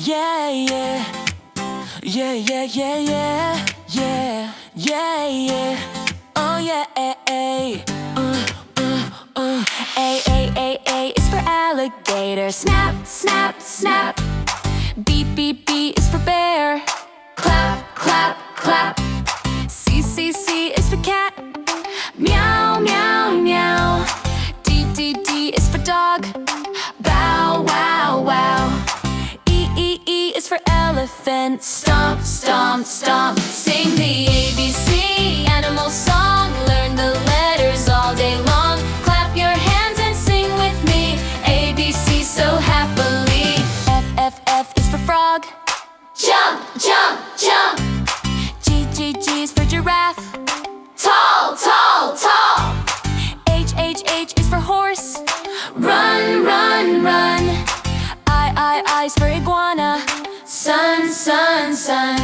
Yeah, yeah. Yeah, yeah, yeah, yeah. Yeah, yeah, yeah. Oh yeah, A, A is for alligator. Snap, snap, snap. B, B, B is for bear. Clap, clap, clap. C, C, C is for cat. Meow, meow, meow. D, D, D is for dog. Bow, wow, wow. E, E, E is for elephant. Stomp, stomp, stomp. Sing the ABC animal song. Learn the letters all day long. Clap your hands and sing with me. ABC so happily. F, F, F is for frog. Jump, jump, jump. G, G, G is for giraffe. Tall, tall, tall. H, H, H is for horse. Run, run, run. I is for iguana. Sun, sun, sun.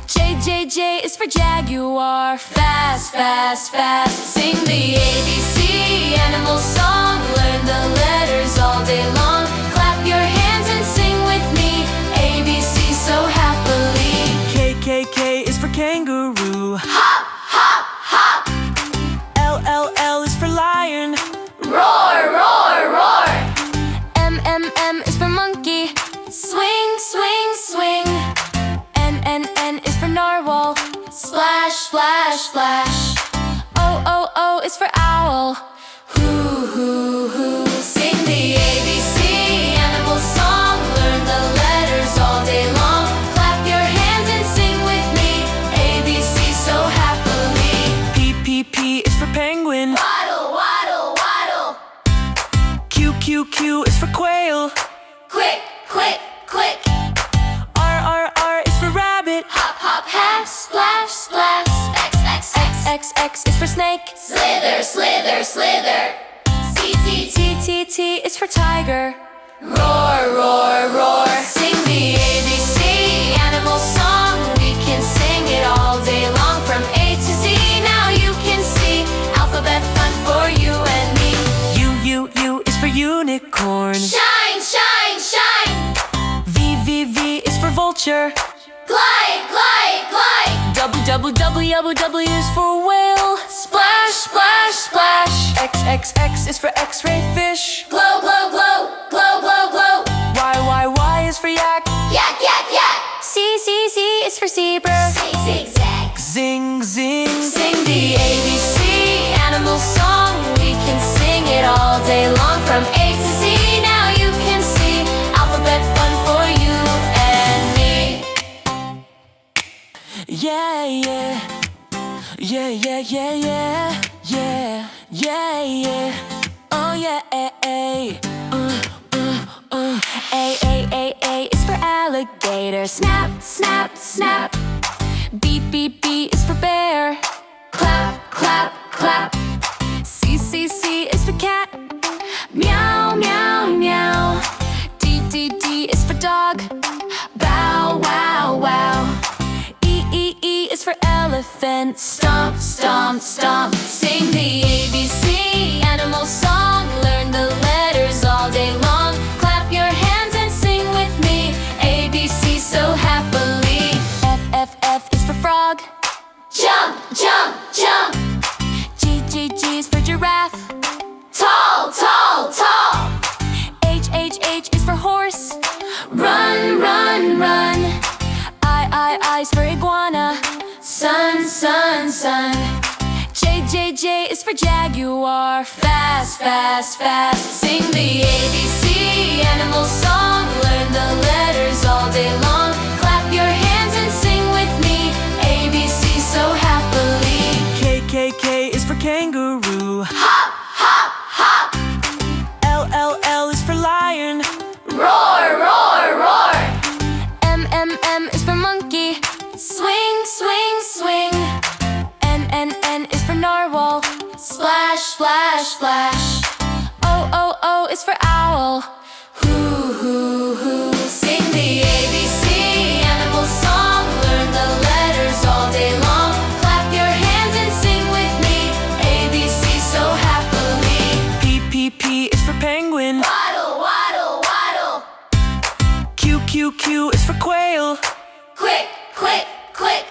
J, J, J is for jaguar. Fast, fast, fast. Sing the ABC animal song. Learn the letters all day long. Clap your hands and sing with me. ABC so happily. K, K, K is for kangaroo. Hop, hop, hop. L, L, L is for lion. Roar, roar, roar. M, M, M is for monkey. Swing, swing, swing. N, N, N is for narwhal. Splash, splash, splash. O, O, O is for owl. Hoo, hoo, hoo. Sing the ABC animal song. Learn the letters all day long. Clap your hands and sing with me. ABC so happily. P, P, P is for penguin. Waddle, waddle, waddle. Q, Q, Q is for quail. Quick, quick, quick. R, R, R is for rabbit. Hop, hop, hat. Splash, splash. X, X, X. X, X is for snake. Slither, slither, slither. C, T, T, T, T is for tiger. Roar, roar, roar. Sing the ABC animal song. We can sing it all day long. From A to Z, now you can see. Alphabet fun for you and me. U, U, U is for unicorn. Shine, shine, shine. V, V, V is for vulture. Glide, glide, glide. W, W, W, W, W is for whale. Splash, splash, splash. X, X, X is for x-ray fish. Glow, glow, glow. Glow, glow, glow. Y, Y, Y is for yak. Yak, yak, yak. C, C, C is for zebra. Zig, zig, zag. Zing, zing. Sing the ABC animal song. We can sing it all day long. From A to Z, now you can see. Alphabet fun for you and me. Yeah, yeah. Yeah, yeah, yeah, yeah. Yeah, yeah, yeah. Oh yeah, A, A is for alligator. Snap, snap, snap. B, B, B is for bear. Clap, clap, clap. C, C, C is for cat. Meow, meow, meow. D, D, D is for dog. Bow, wow, wow. E, E, E is for elephant. Stomp, stomp, stomp. Sing the ABC animal song. Learn the letters all day long. Clap your hands and sing with me. ABC so happily. F, F, F is for frog. Jump, jump, jump. G, G, G is for giraffe. Tall, tall, tall. H, H, H is for horse. Run, run, run. I is for iguana. Sun, sun, sun. J, J, J is for jaguar. Fast, fast, fast. Sing the ABC animal song. Learn the letters all day long. Clap your hands and sing with me. ABC so happily. K, K, K is for kangaroo. Hop, hop, hop. L, L, L is for lion. Roar, roar, roar. M, M, M is for monkey. Swing, swing, swing. N, N, N is for narwhal. Splash, splash, splash. O, O, O is for owl. Hoo, hoo, hoo. Q is for quail. Quick, quick, quick.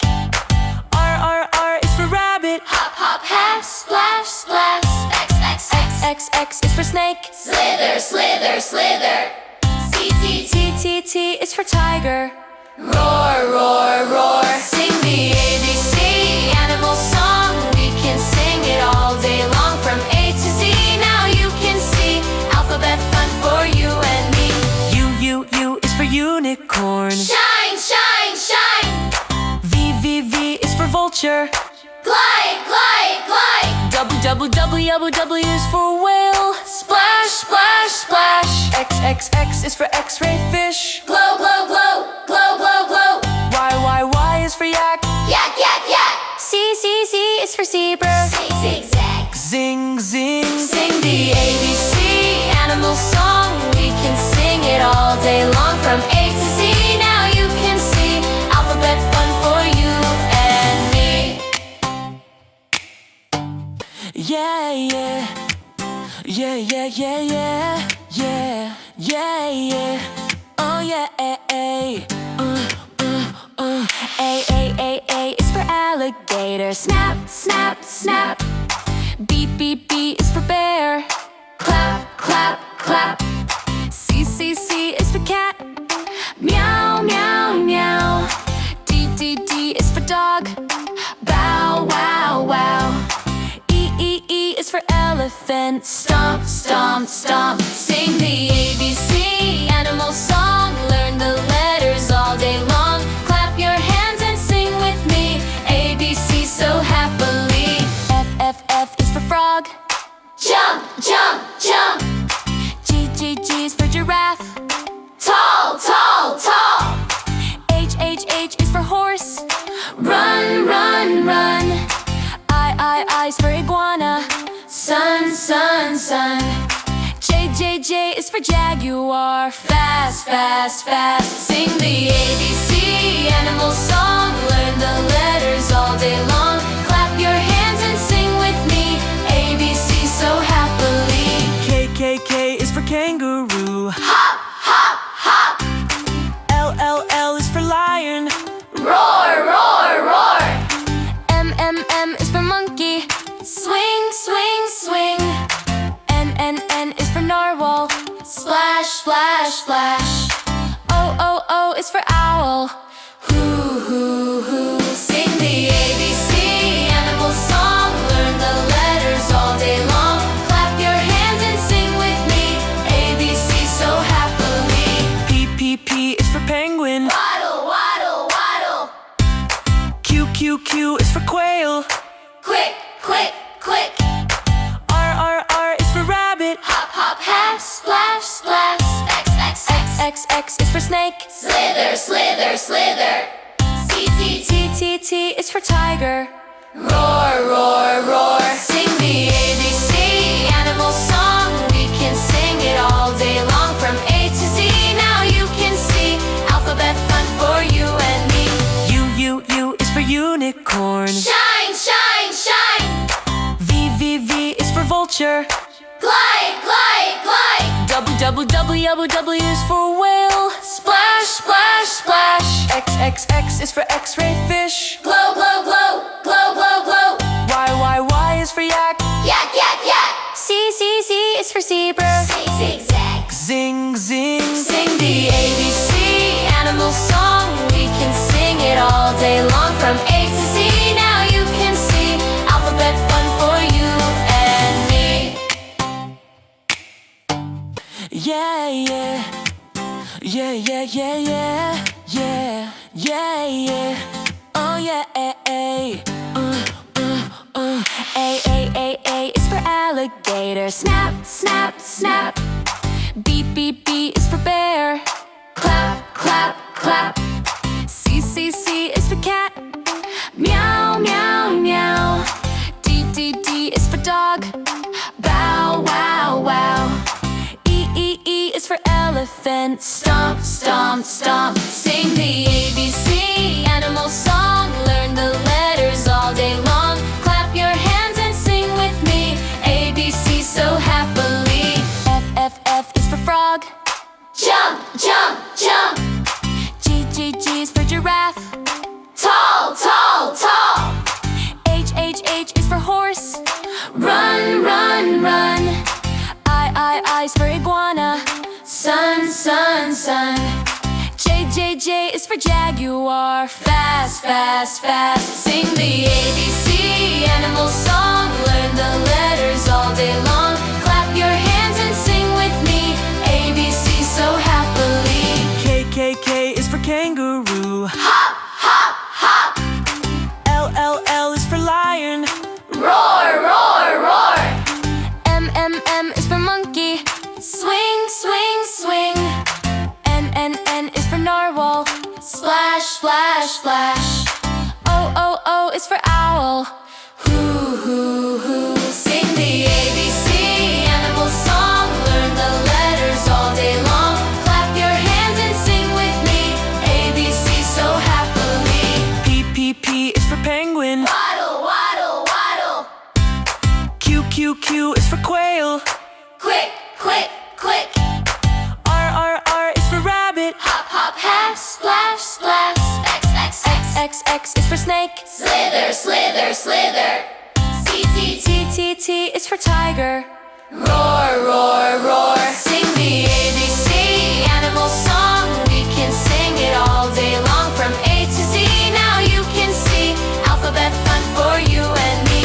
R is for rabbit. Hop, hop, hop, splash, splash. X is for snake. Slither, slither, slither. T is for tiger. Roar, roar, roar. Sing the ABC animal song. We can sing it all day long from A to Z. Now you can see alphabet fun for you and me. U is for unicorn. Shine, shine, shine. V is for vulture. Glide, glide, glide. W is for whale. Splash, splash, splash. X is for x-ray fish. Glow, glow, glow, glow, glow, glow. Y is for yak. Yak, yak, yak. Z is for zebra. Zigzag. Zing, zing. Sing the ABC animal song. We can sing it all day long from A to Z. Now you can see alphabet fun for you and me. Yeah, yeah. Yeah, yeah, yeah, yeah. Yeah, yeah, yeah. Oh, yeah, A is for alligator. Snap, snap, snap. B is for bear. Clap, clap, clap. C is for cat. Meow, meow, meow. D is for dog. Bow, wow, wow. E is for elephant. Stomp, stomp, stomp. Sing the ABC animal song. Learn the letters all day long. Clap your hands and sing with me. ABC so happily. F is for frog. Jump, jump, jump. G is for giraffe. Tall, tall, tall. H is for horse. Run, run, run. I is for iguana. Sun, sun, sun. J is for jaguar. Fast, fast, fast. Sing the ABC animal song. Learn the letters all day long. Clap your hands and sing with me. ABC so happily. K is for kangaroo. Hop, hop, hop. L is for lion. Roar, roar, roar. M is for monkey. Swing, swing, swing. N is for narwhal. Splash, splash, splash. O is for owl. Hoo, hoo, hoo. Sing the ABC animal song. Learn the letters all day long. Clap your hands and sing with me. ABC so happily. P is for penguin. Waddle, waddle, waddle. Q is for quail. Quick, quick, quick. R is for rabbit. Hop, hop, hop, splash, splash. X is for snake. Slither, slither, slither. T is for tiger. Roar, roar, roar. Sing the ABC animal song. We can sing it all day long from A to Z. Now you can see alphabet fun for you and me. U is for unicorn. Shine, shine, shine. V is for vulture. Glide, glide, glide. W is for whale. Splash, splash, splash. X is for x-ray fish. Glow, glow, glow, glow, glow, glow. Y is for yak. Yak, yak, yak. Z is for zebra. Zigzag. Zing, zing. Sing the ABC animal song. We can sing it all day long from A to Z. Now you can see alphabet fun for you and me. Yeah, yeah. Yeah, yeah, yeah, yeah. Yeah, yeah, yeah. Oh, yeah, A is for alligator. Snap, snap, snap. B is for bear. Clap, clap, clap. C is for cat. Meow, meow, meow. D is for dog. Bow, wow, wow. E is for elephant. Stomp, stomp, stomp. Sing the ABC animal song. Learn the letters all day long. Clap your hands and sing with me. ABC so happily. F is for frog. Jump, jump, jump. J is for jaguar. Fast, fast, fast. Sing the ABC animal song. Learn the letters all day long. Clap your hands and sing with me. ABC so happily. K is for kangaroo. Hop, hop, hop. L is for lion. Roar, roar, roar. M is for monkey. Swing, swing, swing. N is for narwhal. Splash, splash, splash. O is for owl. Hoo, hoo, hoo. Sing the ABC animal song. Learn the letters all day long. Clap your hands and sing with me. ABC so happily. P is for penguin. Waddle, waddle, waddle. Q is for quail. Quick, quick, quick. R is for rabbit. Hop, hop, hat. Splash, splash. X is for snake. Slither, slither, slither. T is for tiger. Roar, roar, roar. Sing the ABC animal song. We can sing it all day long. From A to Z, now you can see. Alphabet fun for you and me.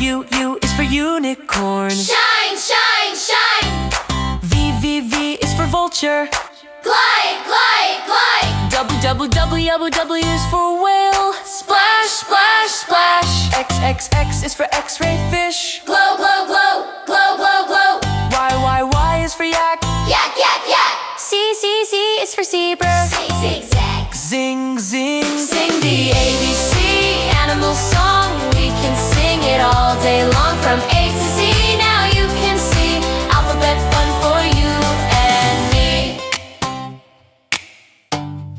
U is for unicorn. Shine, shine, shine. V is for vulture. Glide, glide, glide. W is for whale. Splash, splash, splash. X is for x-ray fish. Glow, glow, glow. Glow, glow, glow. Y is for yak. Yak, yak, yak. Z is for zebra. Zig, zig, zag. Zing, zing. Sing the ABC animal song. We can sing it all day long. From A to Z,